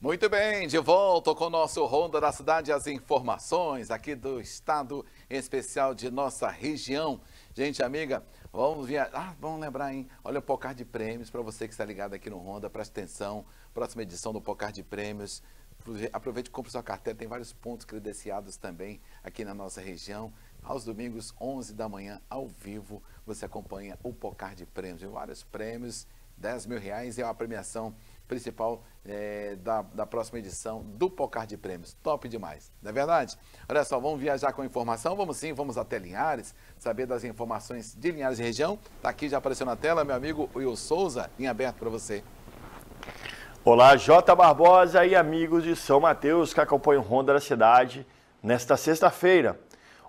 Muito bem, de volta com o nosso Ronda da Cidade, as informações aqui do estado, em especial de nossa região. Gente amiga, vamos viajar, vamos lembrar, hein? Olha o Pocar de Prêmios, para você que está ligado aqui no Ronda, preste atenção, próxima edição do Pocar de Prêmios. Aproveite e compre sua carteira, tem vários pontos credenciados também aqui na nossa região. Aos domingos, 11 da manhã, ao vivo, você acompanha o Pocar de Prêmios. Tem vários prêmios, R$10.000 é a premiação principal da próxima edição do Pocar de Prêmios. Top demais, não é verdade? Olha só, vamos viajar com informação? Vamos sim, vamos até Linhares, saber das informações de Linhares e região. Está aqui, já apareceu na tela, meu amigo Will Souza, linha aberta para você. Olá, J. Barbosa e amigos de São Mateus que acompanham o Ronda da Cidade nesta sexta-feira.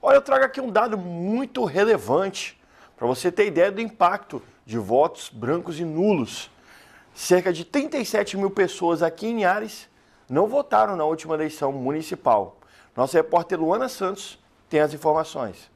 Olha, eu trago aqui um dado muito relevante para você ter ideia do impacto de votos brancos e nulos. Cerca de 37 mil pessoas aqui em Linhares não votaram na última eleição municipal. Nossa repórter Luana Santos tem as informações.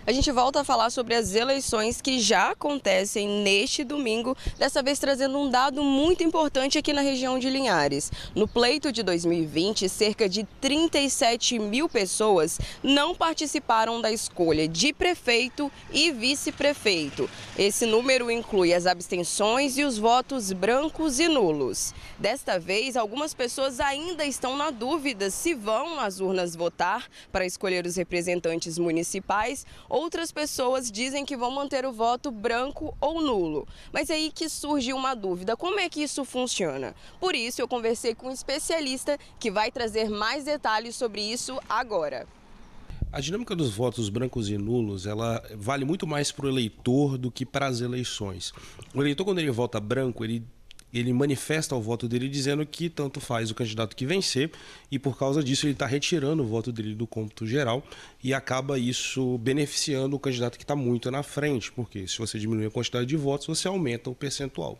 A gente volta a falar sobre as eleições que já acontecem neste domingo, dessa vez trazendo um dado muito importante aqui na região de Linhares. No pleito de 2020, cerca de 37 mil pessoas não participaram da escolha de prefeito e vice-prefeito. Esse número inclui as abstenções e os votos brancos e nulos. Desta vez, algumas pessoas ainda estão na dúvida se vão às urnas votar para escolher os representantes municipais. Outras pessoas dizem que vão manter o voto branco ou nulo. Mas é aí que surge uma dúvida, como é que isso funciona? Por isso eu conversei com um especialista que vai trazer mais detalhes sobre isso agora. A dinâmica dos votos brancos e nulos, ela vale muito mais para o eleitor do que para as eleições. O eleitor, quando ele vota branco, ele manifesta o voto dele dizendo que tanto faz o candidato que vencer e por causa disso ele está retirando o voto dele do cômputo geral e acaba isso beneficiando o candidato que está muito na frente, porque se você diminui a quantidade de votos, você aumenta o percentual.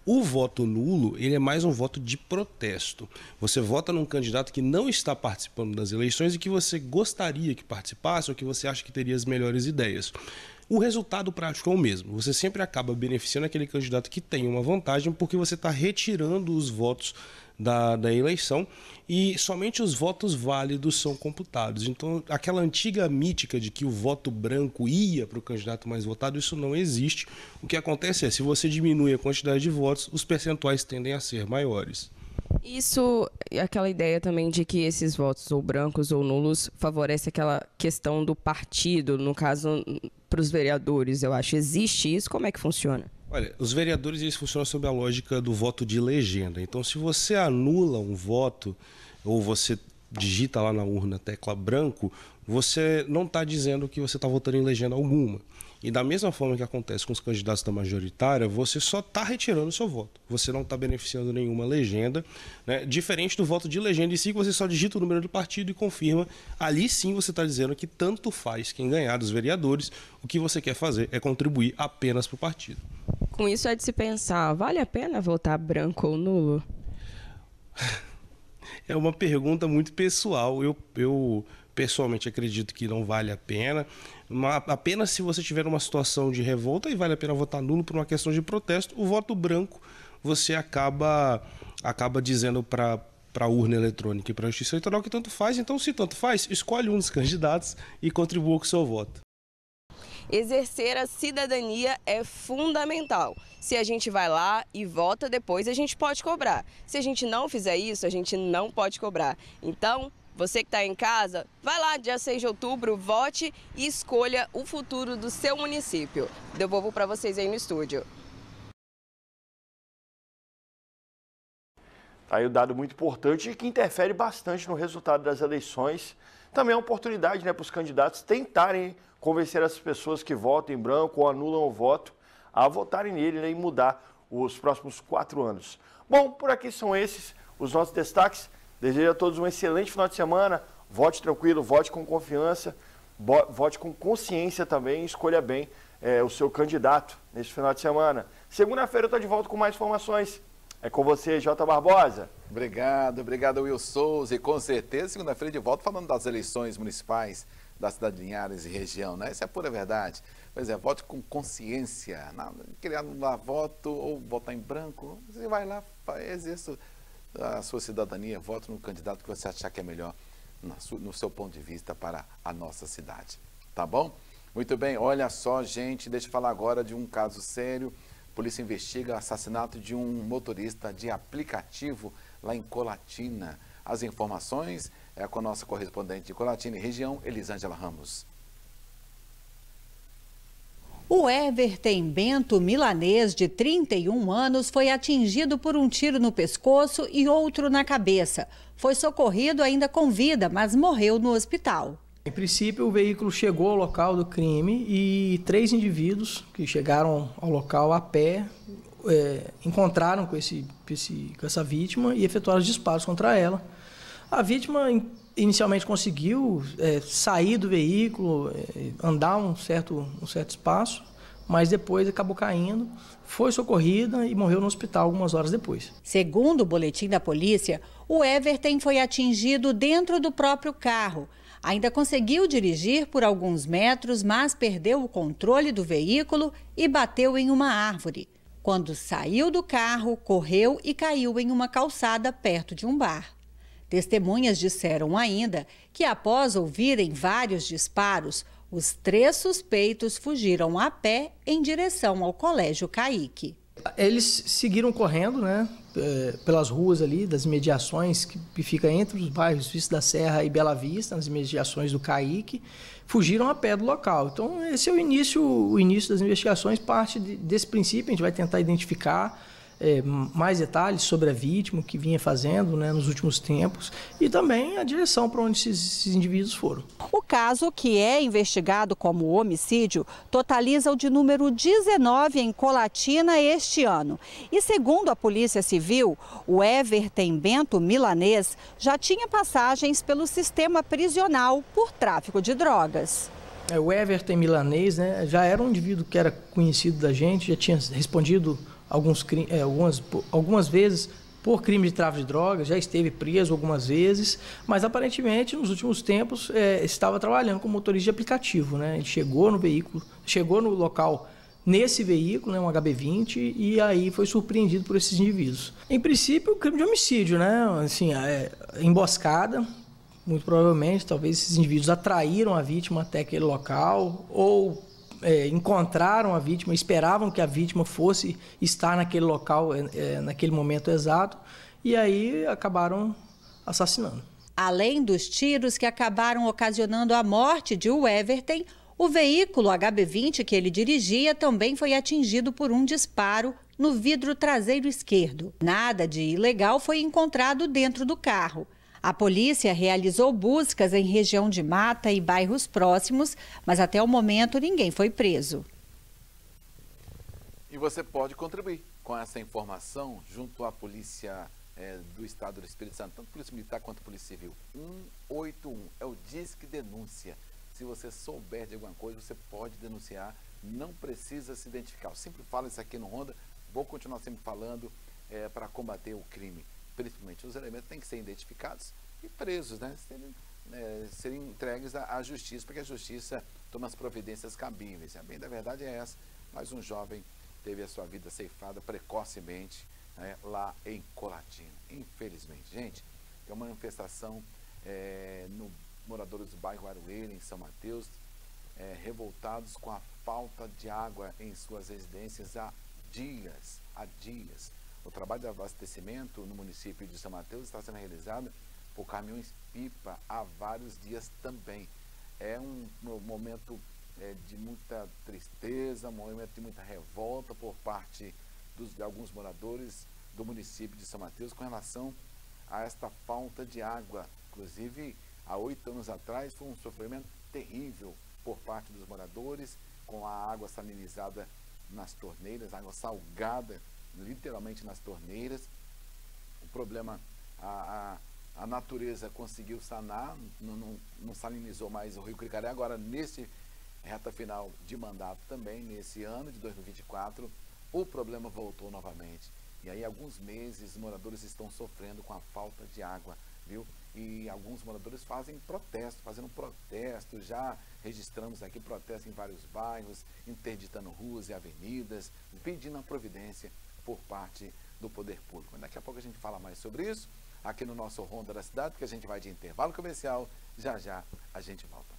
O voto nulo, ele é mais um voto de protesto. Você vota num candidato que não está participando das eleições e que você gostaria que participasse ou que você acha que teria as melhores ideias. O resultado prático é o mesmo. Você sempre acaba beneficiando aquele candidato que tem uma vantagem porque você está retirando os votos da eleição e somente os votos válidos são computados. Então, aquela antiga mítica de que o voto branco ia para o candidato mais votado, isso não existe. O que acontece é, se você diminui a quantidade de votos, os percentuais tendem a ser maiores. Isso, aquela ideia também de que esses votos ou brancos ou nulos favorece aquela questão do partido, no caso, para os vereadores, eu acho. Existe isso? Como é que funciona? Olha, os vereadores eles funcionam sob a lógica do voto de legenda. Então, se você anula um voto ou você digita lá na urna a tecla branco, você não está dizendo que você está votando em legenda alguma. E da mesma forma que acontece com os candidatos da majoritária, você só está retirando o seu voto. Você não está beneficiando nenhuma legenda, né? Diferente do voto de legenda em si, que você só digita o número do partido e confirma. Ali sim você está dizendo que tanto faz quem ganhar dos vereadores, o que você quer fazer é contribuir apenas para o partido. Com isso é de se pensar, vale a pena votar branco ou nulo? É uma pergunta muito pessoal. Eu pessoalmente acredito que não vale a pena. Apenas se você tiver uma situação de revolta e vale a pena votar nulo por uma questão de protesto, o voto branco você acaba dizendo para a urna eletrônica e para a justiça eleitoral que tanto faz. Então, se tanto faz, escolhe um dos candidatos e contribua com o seu voto. Exercer a cidadania é fundamental. Se a gente vai lá e vota depois, a gente pode cobrar. Se a gente não fizer isso, a gente não pode cobrar. Então, você que está em casa, vai lá, dia 6 de outubro, vote e escolha o futuro do seu município. Devolvo para vocês aí no estúdio. Tá aí o dado muito importante e que interfere bastante no resultado das eleições. Também é uma oportunidade, né, para os candidatos tentarem convencer as pessoas que votam em branco ou anulam o voto a votarem nele, né, e mudar os próximos 4 anos. Bom, por aqui são esses os nossos destaques. Desejo a todos um excelente final de semana. Vote tranquilo, vote com confiança, vote com consciência também e escolha bem o seu candidato nesse final de semana. Segunda-feira eu estou de volta com mais informações. É com você, J. Barbosa. Obrigado Will Souza. E com certeza, segunda-feira de volta falando das eleições municipais da cidade de Linhares e região, né? Isso é pura verdade. Pois é, vote com consciência. Não, querer anular voto ou votar em branco, você vai lá, exerça a sua cidadania, vote no candidato que você achar que é melhor no seu ponto de vista para a nossa cidade. Tá bom? Muito bem, olha só, gente, deixa eu falar agora de um caso sério. A polícia investiga o assassinato de um motorista de aplicativo lá em Colatina. As informações é com a nossa correspondente de Colatina e região, Elisângela Ramos. O Everton Bento Milanês, de 31 anos, foi atingido por um tiro no pescoço e outro na cabeça. Foi socorrido ainda com vida, mas morreu no hospital. Em princípio, o veículo chegou ao local do crime e 3 indivíduos que chegaram ao local a pé encontraram com essa vítima e efetuaram os disparos contra ela. A vítima inicialmente conseguiu sair do veículo, andar um certo espaço, mas depois acabou caindo, foi socorrida e morreu no hospital algumas horas depois. Segundo o boletim da polícia, o Everton foi atingido dentro do próprio carro. Ainda conseguiu dirigir por alguns metros, mas perdeu o controle do veículo e bateu em uma árvore. Quando saiu do carro, correu e caiu em uma calçada perto de um bar. Testemunhas disseram ainda que, após ouvirem vários disparos, os 3 suspeitos fugiram a pé em direção ao Colégio Caique. Eles seguiram correndo, né, pelas ruas ali, das imediações que fica entre os bairros Vista da Serra e Bela Vista, nas imediações do Caique, fugiram a pé do local. Então, esse é o início das investigações, parte desse princípio. A gente vai tentar identificar mais detalhes sobre a vítima, o que vinha fazendo, né, nos últimos tempos, e também a direção para onde esses indivíduos foram. O caso, que é investigado como homicídio, totaliza o de número 19 em Colatina este ano. E segundo a Polícia Civil, o Everton Bento Milanês já tinha passagens pelo sistema prisional por tráfico de drogas. O Everton Milanês, né, já era um indivíduo que era conhecido da gente, já tinha respondido algumas vezes por crime de tráfico de drogas, já esteve preso algumas vezes, mas aparentemente nos últimos tempos estava trabalhando como motorista de aplicativo, né? Ele chegou no veículo, chegou no local nesse veículo, né, um HB20, e aí foi surpreendido por esses indivíduos. Em princípio, crime de homicídio, né? Assim, emboscada, muito provavelmente, talvez esses indivíduos atraíram a vítima até aquele local ou encontraram a vítima, esperavam que a vítima fosse estar naquele local, naquele momento exato, e aí acabaram assassinando. Além dos tiros que acabaram ocasionando a morte de Everton, o veículo HB20 que ele dirigia também foi atingido por um disparo no vidro traseiro esquerdo. Nada de ilegal foi encontrado dentro do carro. A polícia realizou buscas em região de mata e bairros próximos, mas até o momento ninguém foi preso. E você pode contribuir com essa informação junto à polícia do Estado do Espírito Santo, tanto Polícia Militar quanto Polícia Civil. 181 é o Disque Denúncia. Se você souber de alguma coisa, você pode denunciar, não precisa se identificar. Eu sempre falo isso aqui no Ronda, vou continuar sempre falando para combater o crime. Principalmente os elementos têm que ser identificados e presos, né? Serem entregues à justiça, porque a justiça toma as providências cabíveis. A bem da verdade é essa, mas um jovem teve a sua vida ceifada precocemente, né, lá em Colatina. Infelizmente, gente, tem uma manifestação no moradores do bairro Aroeira, em São Mateus, revoltados com a falta de água em suas residências há dias. O trabalho de abastecimento no município de São Mateus está sendo realizado por caminhões-pipa há vários dias também. É um momento de muita tristeza, um momento de muita revolta por parte de alguns moradores do município de São Mateus com relação a esta falta de água. Inclusive, há 8 anos atrás foi um sofrimento terrível por parte dos moradores, com a água salinizada nas torneiras, água salgada literalmente nas torneiras. O problema, a natureza conseguiu sanar, não salinizou mais o Rio Cricaré. Agora, nesse reta final de mandato também, nesse ano de 2024, o problema voltou novamente. E aí, alguns meses, os moradores estão sofrendo com a falta de água, viu? e alguns moradores fazem protesto, fazendo um protesto, já registramos aqui protesto em vários bairros, interditando ruas e avenidas, pedindo a providência por parte do poder público. Daqui a pouco a gente fala mais sobre isso, aqui no nosso Ronda da Cidade, porque a gente vai de intervalo comercial, já já a gente volta.